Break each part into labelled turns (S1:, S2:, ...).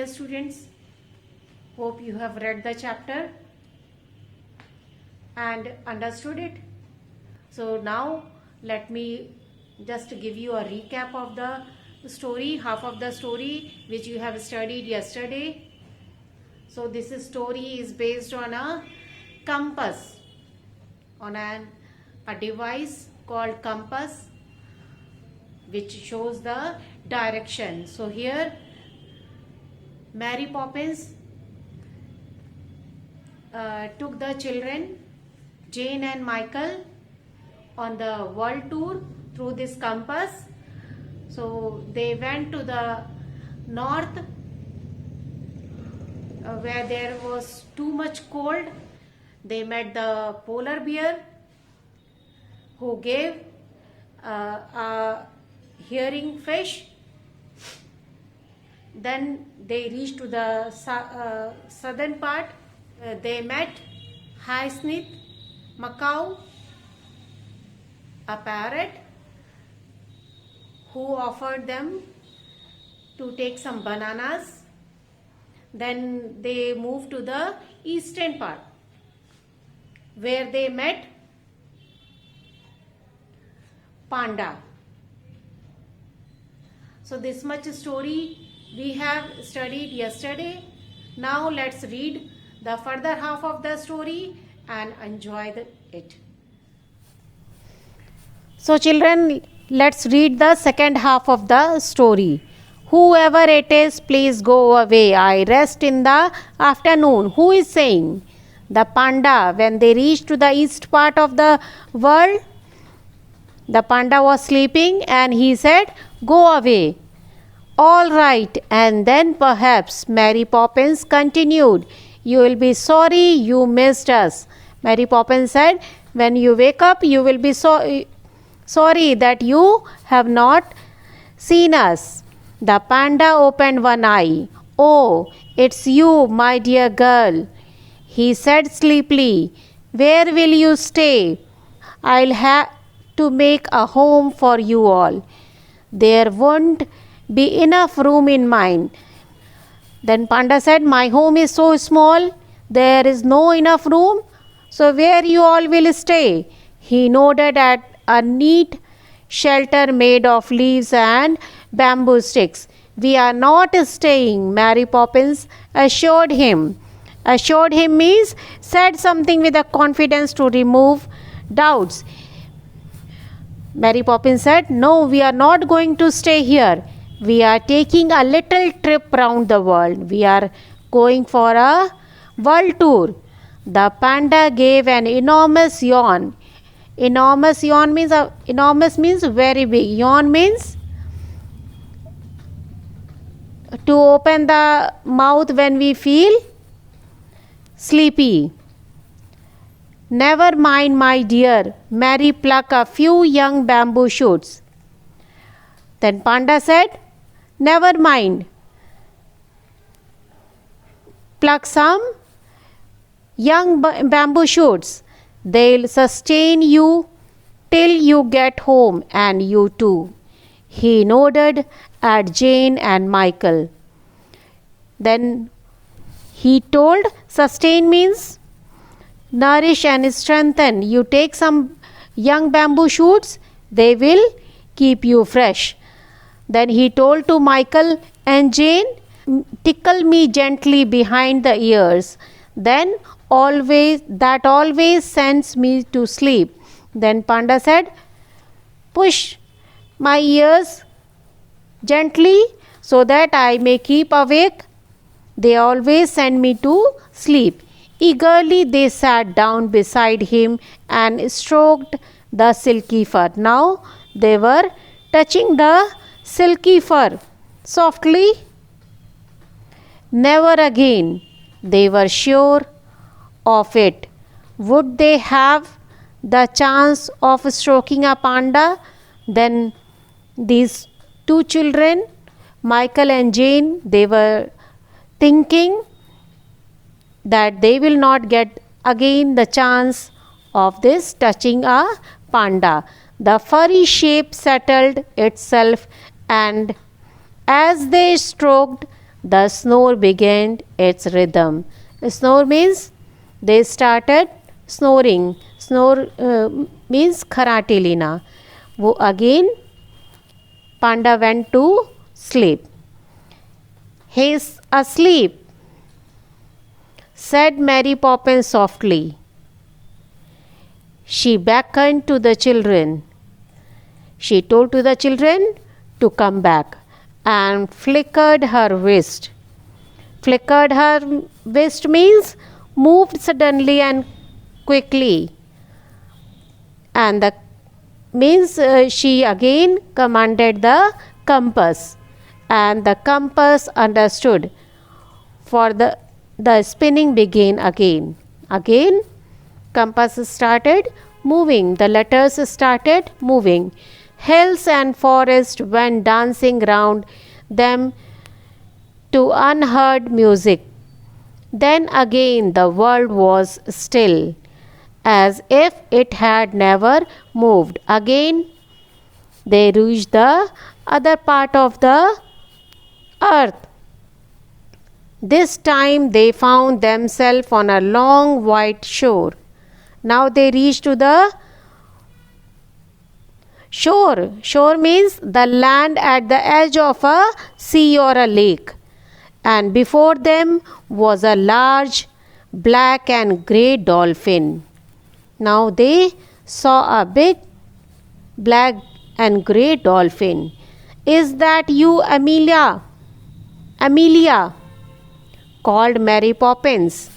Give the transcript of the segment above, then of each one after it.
S1: dear students, hope you have read the chapter and understood it. So now let me just give you a recap of the story, half of the story which you have studied yesterday. So this story is based on a compass, on a device called compass which shows the direction. So here Mary Poppins took the children Jane and Michael on the world tour through this compass. So they went to the north where there was too much cold. They met the polar bear who gave a hearing fish. Then they reached to the southern part. They met hyacinth, macaw, a parrot who offered them to take some bananas. Then they moved to the eastern part where they met panda. So this much story we have studied yesterday. Now let's read the further half of the story and enjoy it. So children, let's read the second half of the story. Whoever it is, please go away. I rest in the afternoon. Who is saying? The panda. When they reached to the east part of the world, the panda was sleeping and he said, go away. All right. And then perhaps Mary Poppins continued, you will be sorry you missed us. Mary Poppins said, when you wake up, you will be sorry that you have not seen us. The panda opened one eye. Oh, it's you, my dear girl, he said sleepily. Where will you stay? I'll have to make a home for you all. There won't be enough room in mine. Then panda said, my home is so small, there is no enough room. So where you all will stay? He nodded at a neat shelter made of leaves and bamboo sticks. We are not staying, Mary Poppins assured him. Assured him means said something with a confidence to remove doubts. Mary Poppins said, no, we are not going to stay here. We are taking a little trip round the world. We are going for a world tour. The panda gave an enormous yawn. Enormous yawn means enormous means very big. Yawn means to open the mouth when we feel sleepy. Never mind, my dear. Mary plucked a few young bamboo shoots. Then panda said, never mind. Pluck some young bamboo shoots. They'll sustain you till you get home, and you too. He nodded at Jane and Michael. Then he told, sustain means nourish and strengthen. You take some young bamboo shoots, they will keep you fresh. Then he told to Michael and Jane, tickle me gently behind the ears. Then that always sends me to sleep. Then panda said, push my ears gently so that I may keep awake. They always send me to sleep. Eagerly they sat down beside him and stroked the silky fur. Now they were touching the silky fur softly. Never again, they were sure of it, would they have the chance of stroking a panda. Then these two children, Michael and Jane, they were thinking that they will not get again the chance of this touching a panda. The furry shape settled itself, and as they stroked The snore began its rhythm. Snore means they started snoring. Snore means kharate lina. वो again Panda went to sleep. He's asleep, said Mary Poppins softly. She beckoned to the children. She told to the children to come back and flickered her wrist. Flickered her wrist means moved suddenly and quickly. And the means she again commanded the compass, and the compass understood. For the spinning began again. Again, compass started moving. The letters started moving. Hills and forests went dancing round them to unheard music. Then again the world was still, as if it had never moved. Again they reached the other part of the earth. This time they found themselves on a long white shore. Now they reached to the shore. Shore means the land at the edge of a sea or a lake. And before them was a large black and grey dolphin. Now they saw a big black and grey dolphin. Is that you, Amelia? Amelia, called Mary Poppins.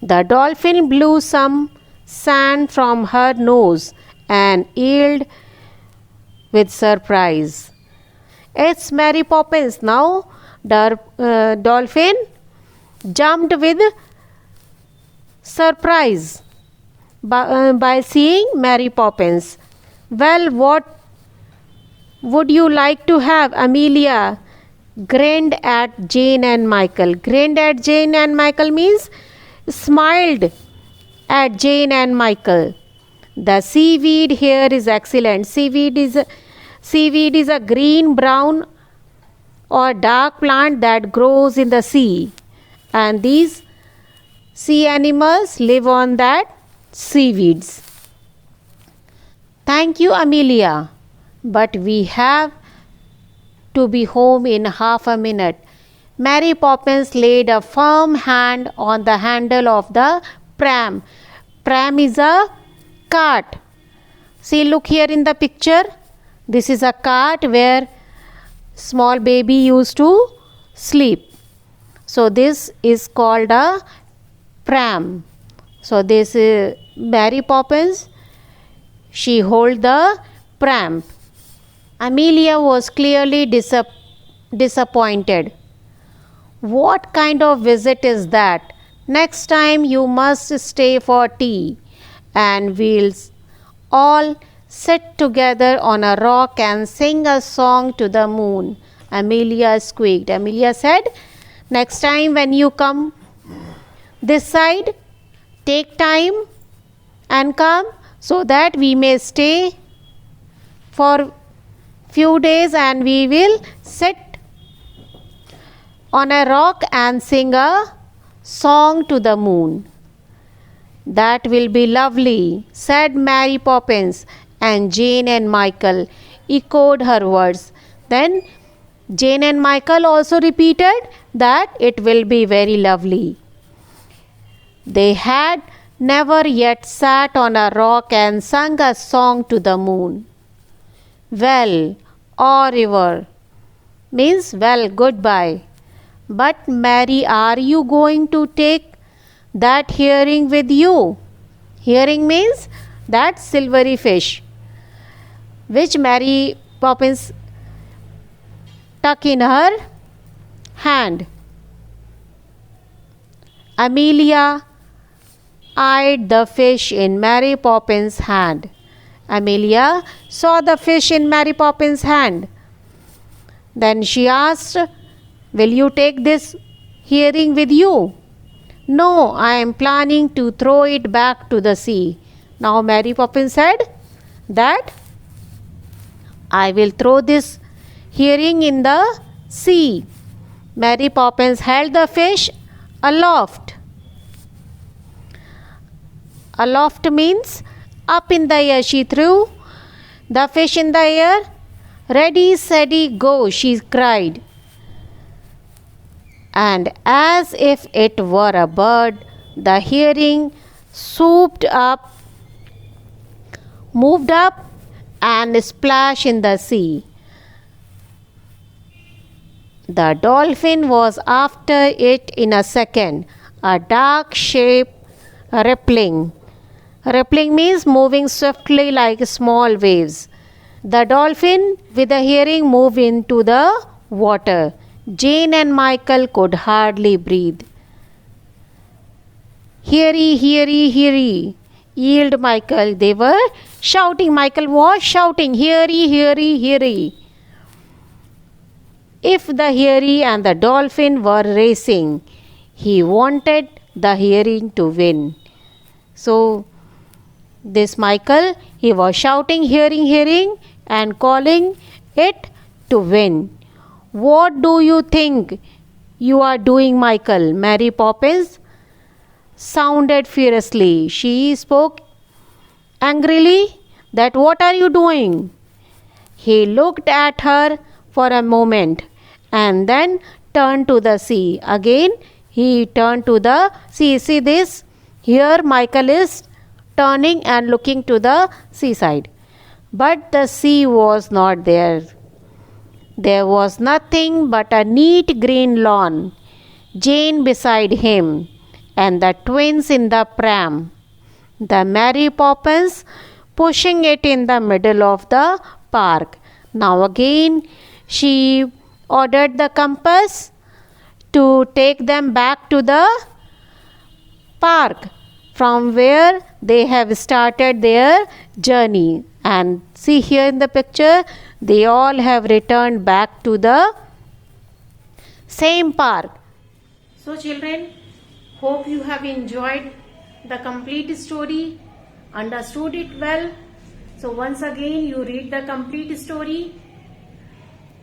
S1: The dolphin blew some sand from her nose and yelled with surprise. It's Mary Poppins now. The dolphin jumped with surprise by seeing Mary Poppins. Well, what would you like to have? Amelia grinned at Jane and Michael. Grinned at Jane and Michael means smiled at Jane and Michael. The seaweed here is excellent. Seaweed is a green, brown or dark plant that grows in the sea. And these sea animals live on that seaweeds. Thank you, Amelia. But we have to be home in half a minute. Mary Poppins laid a firm hand on the handle of the pram. Pram is a cart. See, look here in the picture. This is a cart where small baby used to sleep. So this is called a pram. So this is Mary Poppins. She hold the pram. Amelia was clearly disappointed. What kind of visit is that? Next time you must stay for tea, and we'll all sit together on a rock and sing a song to the moon. Amelia squeaked. Amelia said, next time when you come this side, take time and come so that we may stay for few days and we will sit on a rock and sing a song to the moon. That will be lovely, said Mary Poppins, and Jane and Michael echoed her words. Then Jane and Michael also repeated that it will be very lovely. They had never yet sat on a rock and sung a song to the moon. Well, au revoir means well, goodbye. But Mary, are you going to take that herring with you? Herring means that silvery fish, which Mary Poppins tuck in her hand. Amelia eyed the fish in Mary Poppins' hand. Amelia saw the fish in Mary Poppins' hand. Then she asked, will you take this herring with you? No, I am planning to throw it back to the sea. Now Mary Poppins said that I will throw this herring in the See, Mary Poppins held the fish aloft. Aloft means up in the air. She threw the fish in the air. Ready, steady, go, she cried. And as if it were a bird, the herring swooped up, moved up, and splashed in the sea. The dolphin was after it in a second, a dark shape rippling. Rippling means moving swiftly like small waves. The dolphin with the herring moved into the water. Jane and Michael could hardly breathe. Hurry, hurry, hurry, yelled Michael. They were shouting. Michael was shouting, hurry, hurry, hurry. If the herring and the dolphin were racing, he wanted the herring to win. So, this Michael, he was shouting, herring, and calling it to win. What do you think you are doing, Michael? Mary Poppins sounded furiously. She spoke angrily that what are you doing? He looked at her for a moment and then turned to the sea. Again he turned to the sea. See this? Here Michael is turning and looking to the seaside. But the sea was not there. There was nothing but a neat green lawn, Jane beside him, and the twins in the pram. The Mary Poppins pushing it in the middle of the park. Now again she ordered the compass to take them back to the park from where they have started their journey. And see here in the picture, they all have returned back to the same park. So children, hope you have enjoyed the complete story, understood it well. So once again you read the complete story,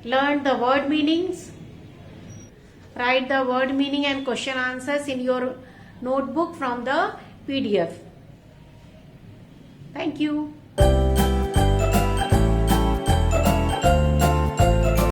S1: learn the word meanings, write the word meaning and question answers in your notebook from the PDF. Thank you.